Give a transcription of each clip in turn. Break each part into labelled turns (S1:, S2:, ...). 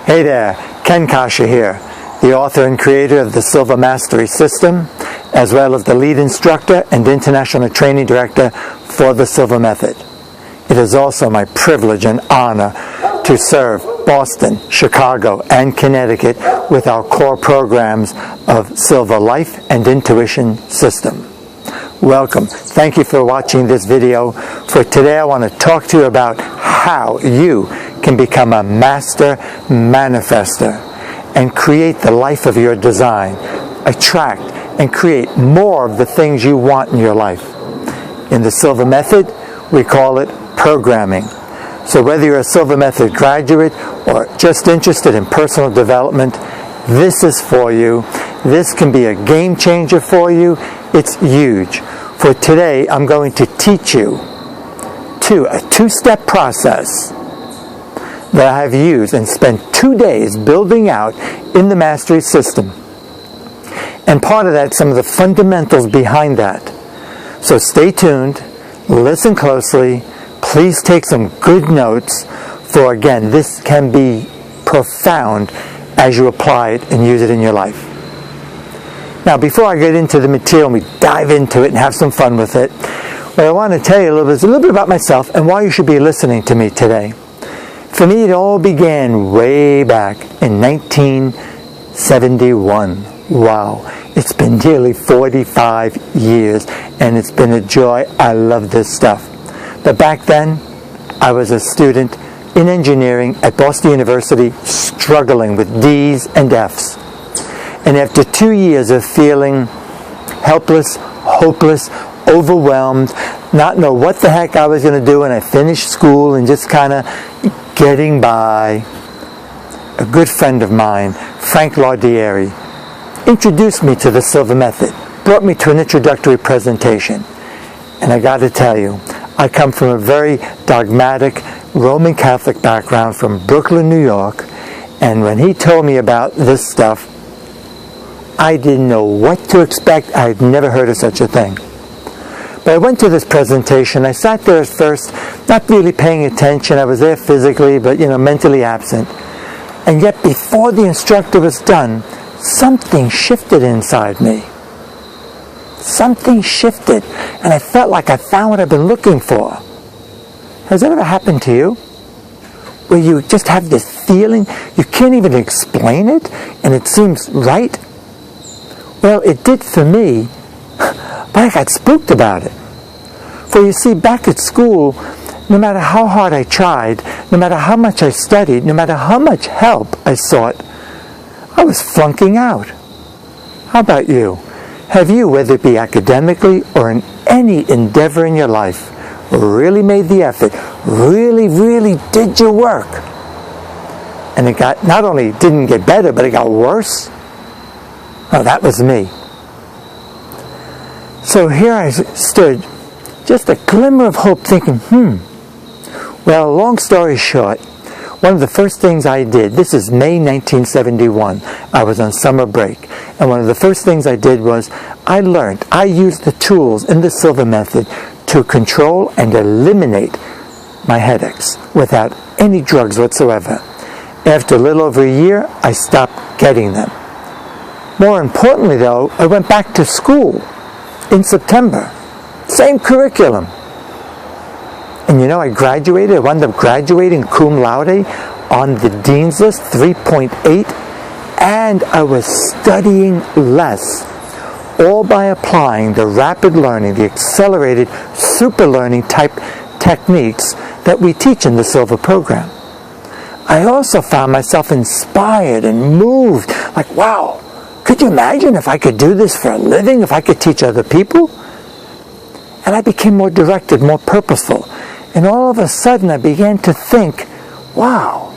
S1: Hey there, Coscia here, the author and creator of the Silva Mastery System, as well as the lead instructor and international training director for the Silva Method. It is also my privilege and honor to serve Boston, Chicago, and Connecticut with our core programs of Silva Life and Intuition System. Welcome. Thank you for watching this video. For today I want to talk to you about how you can become a master manifester and create the life of your design, attract and create more of the things you want in your life. In the Silva Method, we call it programming. So whether you're a Silva Method graduate or just interested in personal development, this is for you. This can be a game changer for you. It's huge. For today, I'm going to teach you a two-step process that I have used and spent 2 days building out in the Mastery System. And part of that, some of the fundamentals behind that. So stay tuned, listen closely, please take some good notes, for again, this can be profound as you apply it and use it in your life. Now, before I get into the material and we dive into it and have some fun with it, what I want to tell you a little bit about myself and why you should be listening to me today. For me, it all began way back in 1971. Wow, it's been nearly 45 years, and it's been a joy. I love this stuff. But back then, I was a student in engineering at Boston University, struggling with D's and F's. And after 2 years of feeling helpless, hopeless, overwhelmed, not know what the heck I was going to do when I finished school and just kind of getting by, a good friend of mine, Frank Laudieri, introduced me to the Silva Method, brought me to an introductory presentation. And I got to tell you, I come from a very dogmatic Roman Catholic background from Brooklyn, New York, and when he told me about this stuff, I didn't know what to expect. I had never heard of such a thing. But I went to this presentation. I sat there at first, not really paying attention. I was there physically, but mentally absent. And yet, before the instructor was done, something shifted inside me. Something shifted, and I felt like I found what I've been looking for. Has that ever happened to you? Where you just have this feeling, you can't even explain it, and it seems right? Well, it did for me, but I got spooked about it. For you see, back at school, no matter how hard I tried, no matter how much I studied, no matter how much help I sought, I was flunking out. How about you? Have you, whether it be academically or in any endeavor in your life, really made the effort, really did your work? And it got, not only didn't get better, but it got worse? Oh, that was me. So here I stood, just a glimmer of hope, thinking, Well, long story short, one of the first things I did, this is May 1971, I was on summer break, and one of the first things I did was, I used the tools in the Silva Method to control and eliminate my headaches without any drugs whatsoever. After a little over a year, I stopped getting them. More importantly, though, I went back to school in September. Same curriculum. And I graduated. I wound up graduating cum laude on the Dean's List, 3.8. And I was studying less, all by applying the rapid learning, the accelerated super learning type techniques that we teach in the Silva program. I also found myself inspired and moved. Like, wow, could you imagine if I could do this for a living, if I could teach other people? And I became more directed, more purposeful. And all of a sudden I began to think, wow,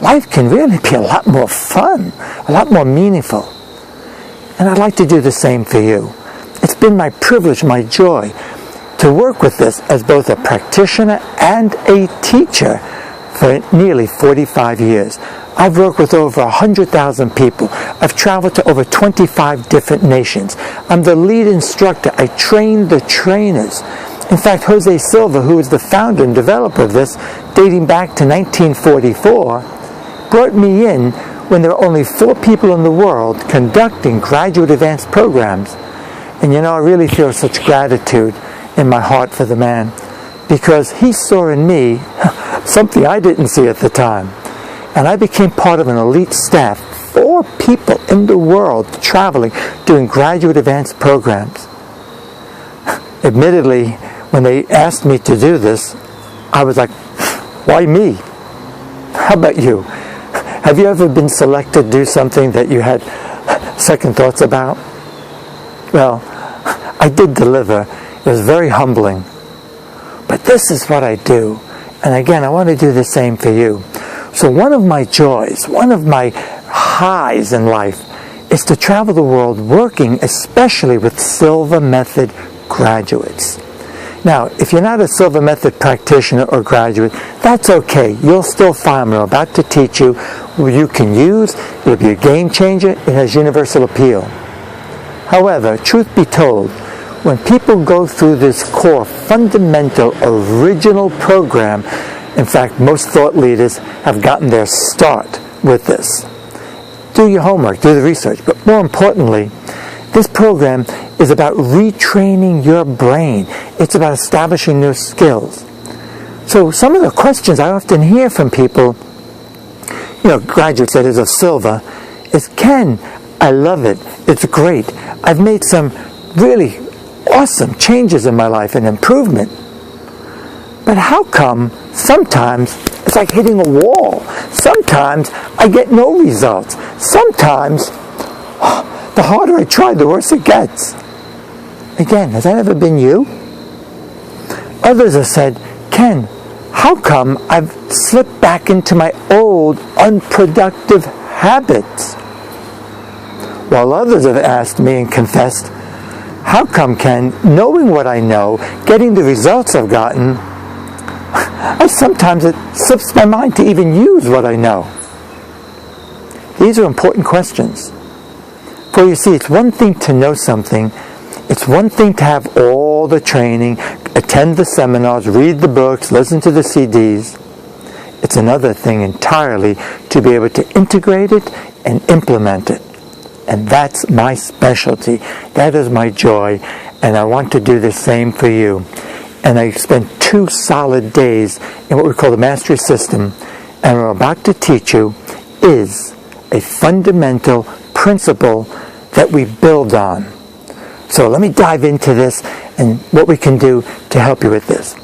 S1: life can really be a lot more fun, a lot more meaningful. And I'd like to do the same for you. It's been my privilege, my joy, to work with this as both a practitioner and a teacher for nearly 45 years. I've worked with over 100,000 people. I've traveled to over 25 different nations. I'm the lead instructor. I train the trainers. In fact, Jose Silva, who is the founder and developer of this, dating back to 1944, brought me in when there were only 4 people in the world conducting graduate advanced programs. And I really feel such gratitude in my heart for the man, because he saw in me something I didn't see at the time. And I became part of an elite staff, 4 people in the world traveling, doing graduate advanced programs. Admittedly, when they asked me to do this, I was like, why me? How about you? Have you ever been selected to do something that you had second thoughts about? Well, I did deliver. It was very humbling. But this is what I do. And again, I want to do the same for you. So one of my joys, one of my highs in life is to travel the world working especially with Silva Method graduates. Now, if you're not a Silva Method practitioner or graduate, that's okay. You'll still find what I'm about to teach you you can use. It'll be a game changer. It has universal appeal. However, truth be told, when people go through this core, fundamental, original program, in fact, most thought leaders have gotten their start with this. Do your homework, do the research, but more importantly, this program is about retraining your brain. It's about establishing new skills. So some of the questions I often hear from people, graduates that is of Silva, is, Ken, I love it. It's great. I've made some really awesome changes in my life and improvement. But how come sometimes it's like hitting a wall? Sometimes I get no results. Sometimes the harder I try, the worse it gets. Again, has that ever been you? Others have said, Ken, how come I've slipped back into my old unproductive habits? While others have asked me and confessed, how come, Ken, knowing what I know, getting the results I've gotten, sometimes it slips my mind to even use what I know? These are important questions. For you see, it's one thing to know something. It's one thing to have all the training, attend the seminars, read the books, listen to the CDs. It's another thing entirely to be able to integrate it and implement it. And that's my specialty. That is my joy. And I want to do the same for you. And I spent 2 solid days in what we call the Mastery System. And what I'm about to teach you is a fundamental principle that we build on. So let me dive into this and what we can do to help you with this.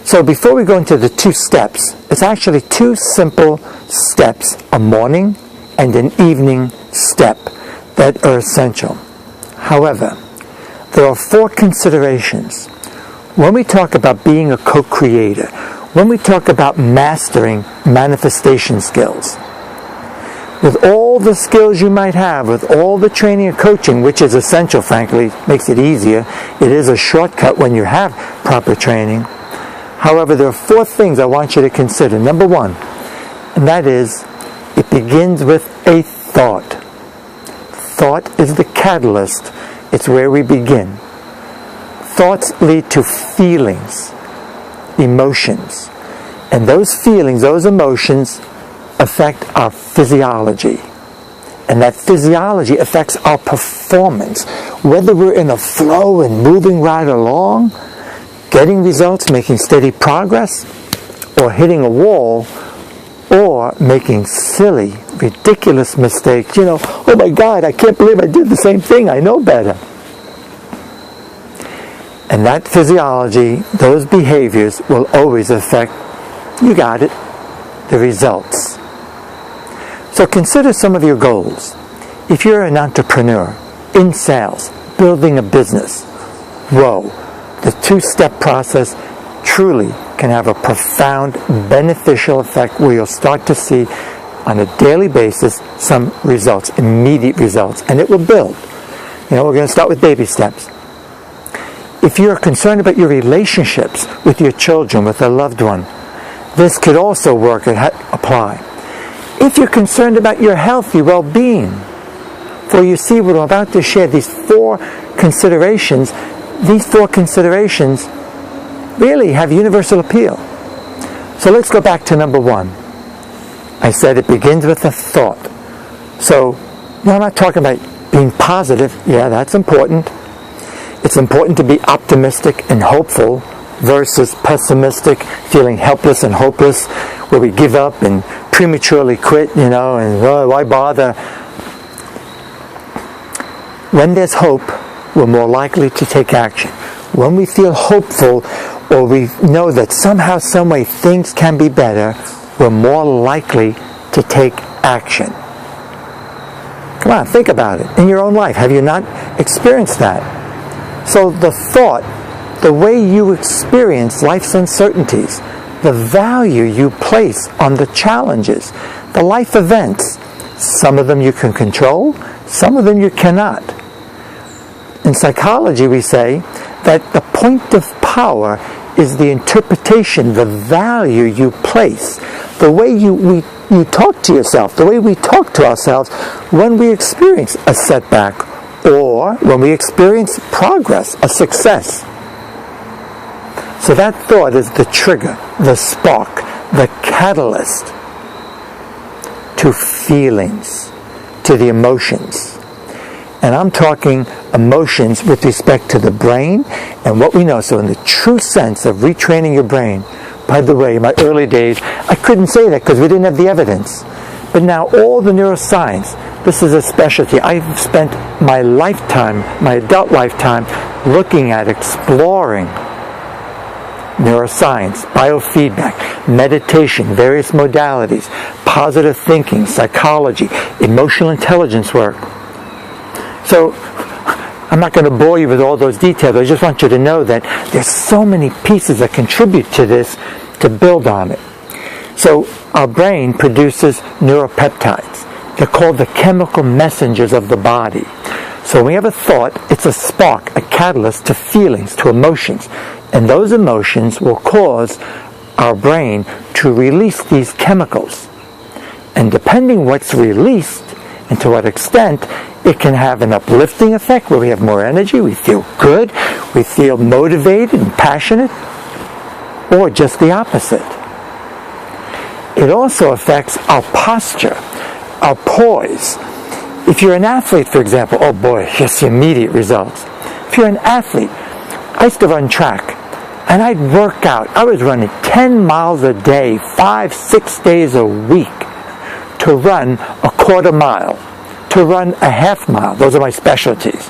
S1: So before we go into the 2 steps, it's actually 2 simple steps, a morning and an evening step, that are essential. However, there are 4 considerations. When we talk about being a co-creator, when we talk about mastering manifestation skills, with all the skills you might have, with all the training and coaching, which is essential, frankly, makes it easier. It is a shortcut when you have proper training. However, there are 4 things I want you to consider. Number 1, and that is, it begins with a thought. Thought is the catalyst. It's where we begin. Thoughts lead to feelings, emotions. And those feelings, those emotions, affect our physiology. And that physiology affects our performance. Whether we're in a flow and moving right along, getting results, making steady progress, or hitting a wall, or making silly, ridiculous mistakes. Oh my God, I can't believe I did the same thing. I know better. And that physiology, those behaviors will always affect, you got it, the results. So consider some of your goals. If you're an entrepreneur, in sales, building a business, whoa, the 2-step process truly can have a profound beneficial effect where you'll start to see on a daily basis some results, immediate results, and it will build. We're going to start with baby steps. If you're concerned about your relationships with your children, with a loved one, this could also work and apply. If you're concerned about your healthy well-being, for you see what I'm about to share, these 4 considerations really have universal appeal. So let's go back to number 1. I said it begins with a thought. So, I'm not talking about being positive. Yeah, that's important. It's important to be optimistic and hopeful versus pessimistic, feeling helpless and hopeless, where we give up and prematurely quit, and why bother? When there's hope, we're more likely to take action. When we feel hopeful, or we know that somehow, some way things can be better, we're more likely to take action. Come on, think about it. In your own life, have you not experienced that? So the thought, the way you experience life's uncertainties, the value you place on the challenges, the life events, some of them you can control, some of them you cannot. In psychology, we say that the point of power is the interpretation, the value you place, the way you talk to yourself, the way we talk to ourselves when we experience a setback or when we experience progress, a success. So that thought is the trigger, the spark, the catalyst to feelings, to the emotions. And I'm talking emotions with respect to the brain and what we know. So in the true sense of retraining your brain, by the way, in my early days, I couldn't say that because we didn't have the evidence. But now all the neuroscience, this is a specialty. I've spent my lifetime, my adult lifetime, looking at, exploring neuroscience, biofeedback, meditation, various modalities, positive thinking, psychology, emotional intelligence work. So, I'm not going to bore you with all those details. I just want you to know that there's so many pieces that contribute to this to build on it. So, our brain produces neuropeptides. They're called the chemical messengers of the body. So when we have a thought, it's a spark, a catalyst to feelings, to emotions. And those emotions will cause our brain to release these chemicals. And depending what's released and to what extent, it can have an uplifting effect where we have more energy, we feel good, we feel motivated and passionate, or just the opposite. It also affects our posture, our poise. If you're an athlete, for example, oh boy, here's the immediate results. If you're an athlete, I used to run track, and I'd work out. I was running 10 miles a day, 5-6 days a week, to run a quarter mile, to run a half mile. Those are my specialties.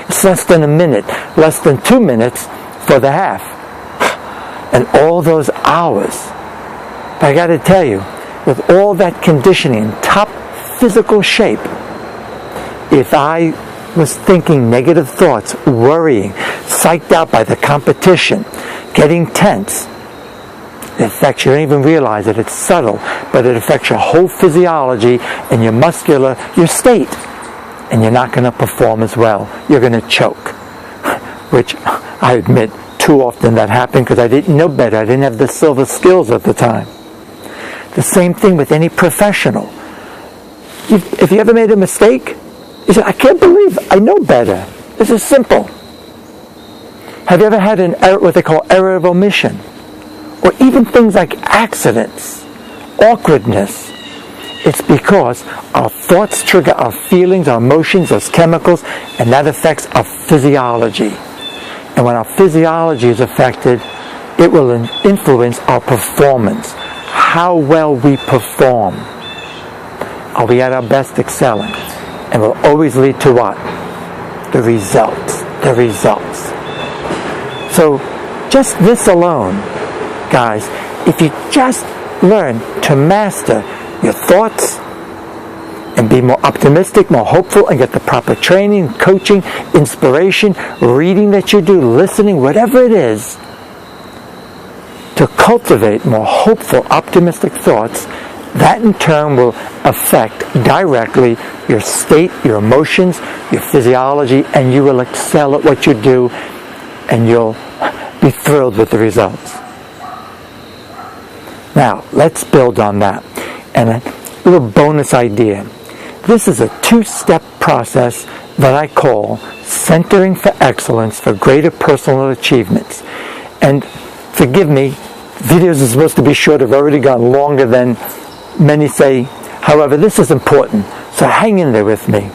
S1: It's less than a minute, less than 2 minutes for the half. And all those hours. But I got to tell you, with all that conditioning, top physical shape, if I was thinking negative thoughts, worrying, psyched out by the competition, getting tense, it affects you. You don't even realize it. It's subtle, but it affects your whole physiology and your muscular, your state. And you're not going to perform as well. You're going to choke. Which, I admit, too often that happened because I didn't know better. I didn't have the Silva skills at the time. The same thing with any professional. If you ever made a mistake, you say, I can't believe I know better. This is simple. Have you ever had an error, what they call error of omission? Or even things like accidents, awkwardness. It's because our thoughts trigger our feelings, our emotions, those chemicals, and that affects our physiology. And when our physiology is affected, it will influence our performance. How well we perform. Are we at our best excelling? And will always lead to what? The results. The results. So, just this alone, guys, if you just learn to master your thoughts and be more optimistic, more hopeful, and get the proper training, coaching, inspiration, reading that you do, listening, whatever it is, to cultivate more hopeful, optimistic thoughts, that in turn will affect directly your state, your emotions, your physiology, and you will excel at what you do, and you'll be thrilled with the results. Now, let's build on that. And a little bonus idea. This is a 2-step process that I call Centering for Excellence for Greater Personal Achievements. And forgive me, videos are supposed to be short. I've already gone longer than Many say, however, this is important, so hang in there with me.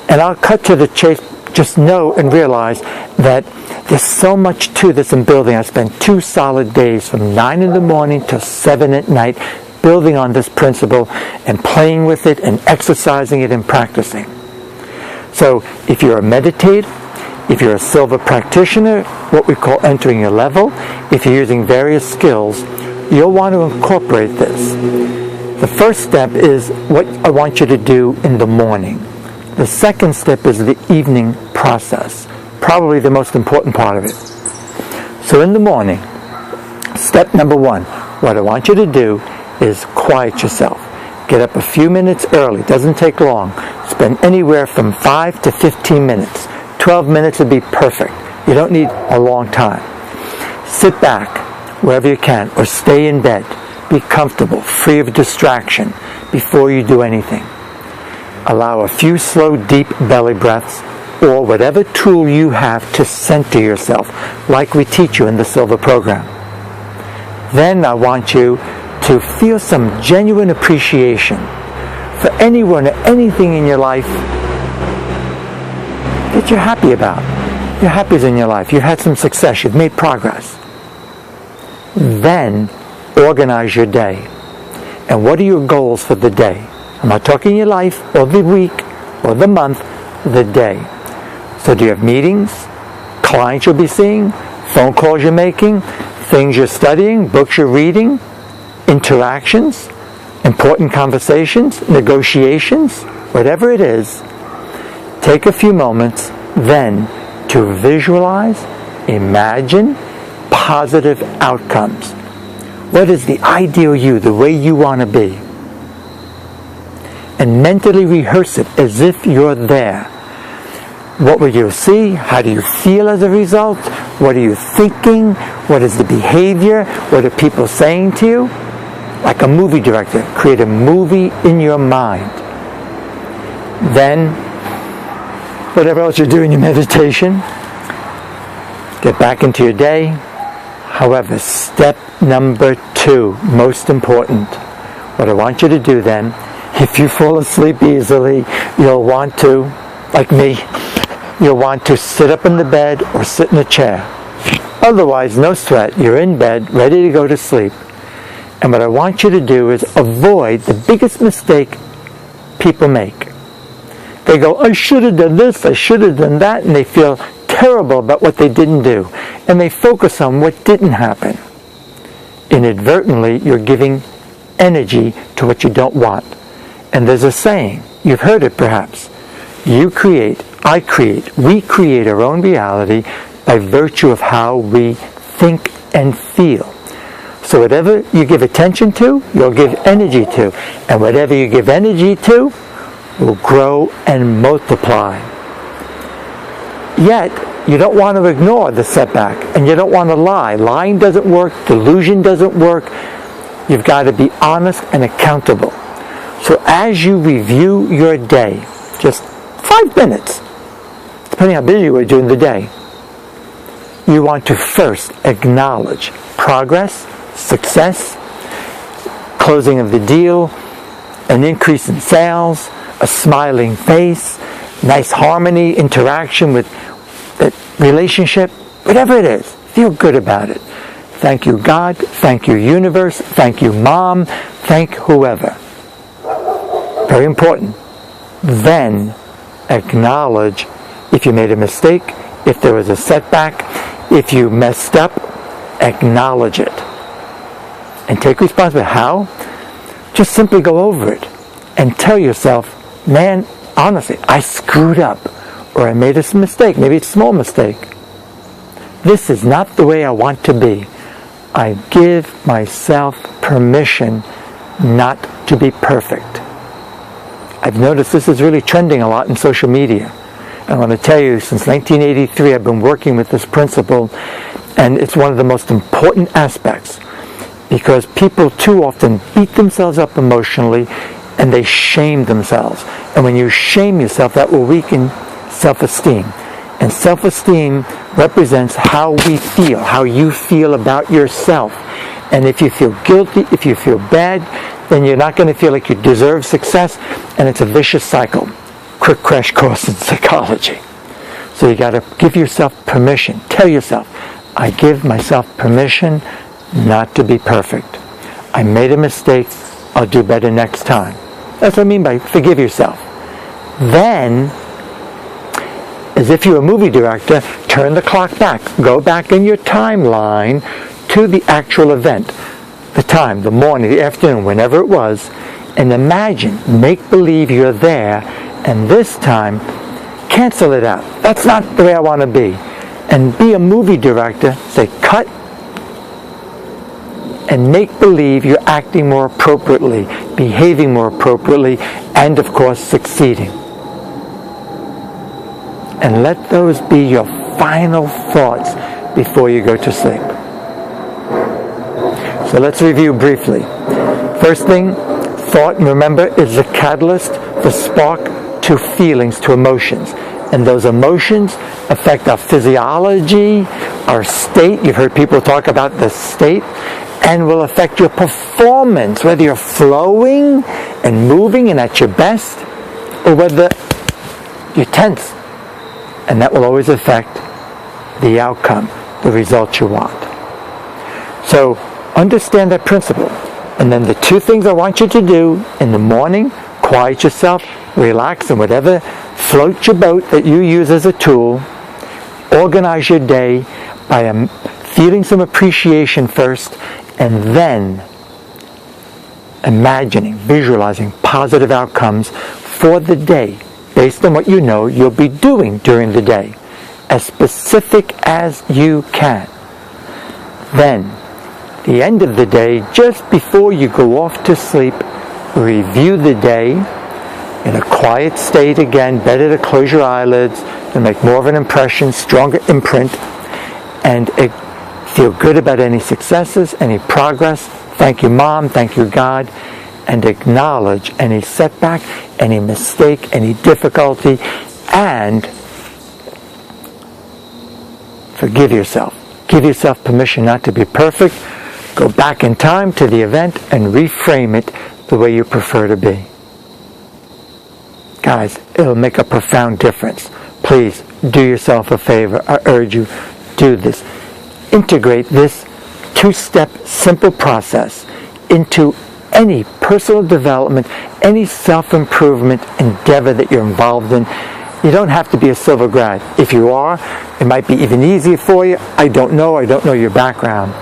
S1: And I'll cut to the chase. Just know and realize that there's so much to this in building. I spent 2 solid days from 9 in the morning till 7 at night building on this principle and playing with it and exercising it and practicing. So if you're a meditator, if you're a Silva practitioner, what we call entering your level, if you're using various skills, you'll want to incorporate this. The first step is what I want you to do in the morning. The second step is the evening process, probably the most important part of it. So in the morning, step number 1, what I want you to do is quiet yourself. Get up a few minutes early, doesn't take long. Spend anywhere from 5 to 15 minutes. 12 minutes would be perfect. You don't need a long time. Sit back wherever you can, or stay in bed. Be comfortable, free of distraction before you do anything. Allow a few slow, deep belly breaths, or whatever tool you have to center yourself, like we teach you in the Silva program. Then I want you to feel some genuine appreciation for anyone or anything in your life that you're happy about. You're happy in your life. You've had some success. You've made progress. Then organize your day. And what are your goals for the day? I'm not talking your life, or the week, or the month, the day. So do you have meetings, clients you'll be seeing, phone calls you're making, things you're studying, books you're reading, interactions, important conversations, negotiations, whatever it is? Take a few moments then to visualize, imagine positive outcomes. What is the ideal you, the way you want to be? And mentally rehearse it as if you're there. What will you see? How do you feel as a result? What are you thinking? What is the behavior? What are people saying to you? Like a movie director, create a movie in your mind. Then, whatever else you're doing in your meditation, get back into your day. However, step number 2, most important. What I want you to do then, if you fall asleep easily, you'll want to, like me, you'll want to sit up in the bed or sit in a chair. Otherwise, no sweat. You're in bed, ready to go to sleep. And what I want you to do is avoid the biggest mistake people make. They go, I should have done this, I should have done that, and they feel terrible about what they didn't do. And they focus on what didn't happen. Inadvertently, you're giving energy to what you don't want. And there's a saying, you've heard it perhaps, you create, I create, we create our own reality by virtue of how we think and feel. So whatever you give attention to, you'll give energy to. And whatever you give energy to will grow and multiply. Yet, you don't want to ignore the setback, and you don't want to lie. Lying doesn't work, delusion doesn't work. You've got to be honest and accountable. So as you review your day, just 5 minutes, depending how busy you are during the day, you want to first acknowledge progress, success, closing of the deal, an increase in sales, a smiling face, nice harmony, interaction with that relationship, whatever it is, feel good about it. Thank you, God. Thank you, universe. Thank you, mom. Thank whoever. Very important. Then acknowledge if you made a mistake, if there was a setback, if you messed up, acknowledge it. And take responsibility. How? Just simply go over it and tell yourself, man, honestly, I screwed up, or I made a mistake, maybe it's a small mistake. This is not the way I want to be. I give myself permission not to be perfect. I've noticed this is really trending a lot in social media. I want to tell you, since 1983, I've been working with this principle, and it's one of the most important aspects, because people too often beat themselves up emotionally, and they shame themselves. And when you shame yourself, that will weaken self-esteem. And self-esteem represents how we feel, how you feel about yourself. And if you feel guilty, if you feel bad, then you're not going to feel like you deserve success, and it's a vicious cycle. Quick crash course in psychology. So you got to give yourself permission. Tell yourself, I give myself permission not to be perfect. I made a mistake. I'll do better next time. That's what I mean by forgive yourself. Then, as if you're a movie director, turn the clock back. Go back in your timeline to the actual event. The time, the morning, the afternoon, whenever it was. And imagine, make believe you're there. And this time, cancel it out. That's not the way I want to be. And be a movie director. Say, cut. And make believe you're acting more appropriately, behaving more appropriately, and of course, succeeding. And let those be your final thoughts before you go to sleep. So let's review briefly. First thing, thought, remember, is the catalyst, the spark to feelings, to emotions. And those emotions affect our physiology, our state. You've heard people talk about the state. And will affect your performance, whether you're flowing and moving and at your best, or whether you're tense. And that will always affect the outcome, the result you want. So understand that principle. And then the two things I want you to do in the morning, quiet yourself, relax, and whatever floats your boat that you use as a tool, organize your day by feeling some appreciation first, and then imagining, visualizing positive outcomes for the day based on what you know you'll be doing during the day, as specific as you can. Then, the end of the day, just before you go off to sleep, review the day in a quiet state again. Better to close your eyelids to make more of an impression, stronger imprint, and feel good about any successes, any progress. Thank you, Mom. Thank you, God. And acknowledge any setback, any mistake, any difficulty, and forgive yourself. Give yourself permission not to be perfect. Go back in time to the event and reframe it the way you prefer to be. Guys, it'll make a profound difference. Please do yourself a favor. I urge you, do this. Integrate this two-step simple process into any personal development, any self-improvement endeavor that you're involved in. You don't have to be a Silva grad. If you are, it might be even easier for you. I don't know your background.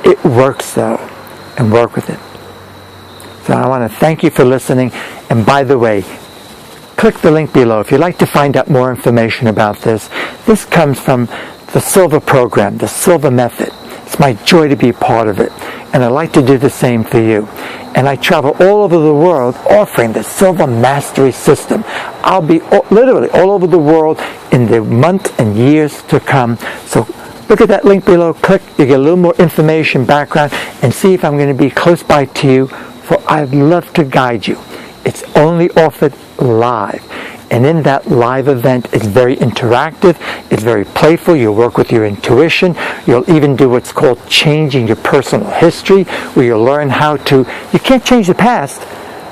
S1: It works though, and work with it. So I want to thank you for listening. And by the way, click the link below if you'd like to find out more information about this. This comes from the Silva program, the Silva Method. It's my joy to be a part of it. And I'd like to do the same for you. And I travel all over the world offering the Silva Mastery System. I'll be literally all over the world in the months and years to come. So look at that link below, click, you get a little more information, background, and see if I'm going to be close by to you, for I'd love to guide you. It's only offered live. And in that live event, it's very interactive, it's very playful, you'll work with your intuition, you'll even do what's called changing your personal history, where you'll learn how to, you can't change the past,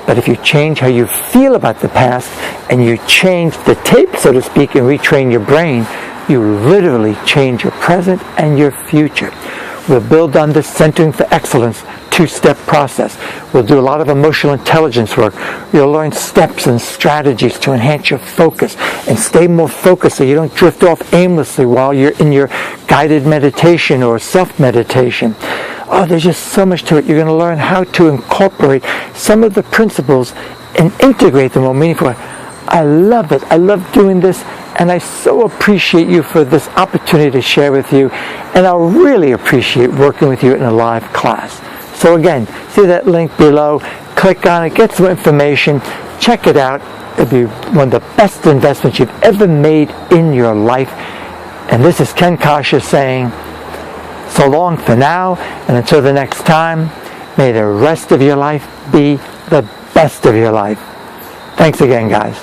S1: but if you change how you feel about the past, and you change the tape, so to speak, and retrain your brain, you literally change your present and your future. We'll build on this Centering for Excellence two-step process. We'll do a lot of emotional intelligence work. You'll learn steps and strategies to enhance your focus and stay more focused so you don't drift off aimlessly while you're in your guided meditation or self-meditation. Oh, there's just so much to it. You're going to learn how to incorporate some of the principles and integrate them more meaningfully. I love it. I love doing this. And I so appreciate you for this opportunity to share with you. And I'll really appreciate working with you in a live class. So again, see that link below. Click on it. Get some information. Check it out. It'll be one of the best investments you've ever made in your life. And this is Ken Coscia saying, so long for now. And until the next time, may the rest of your life be the best of your life. Thanks again, guys.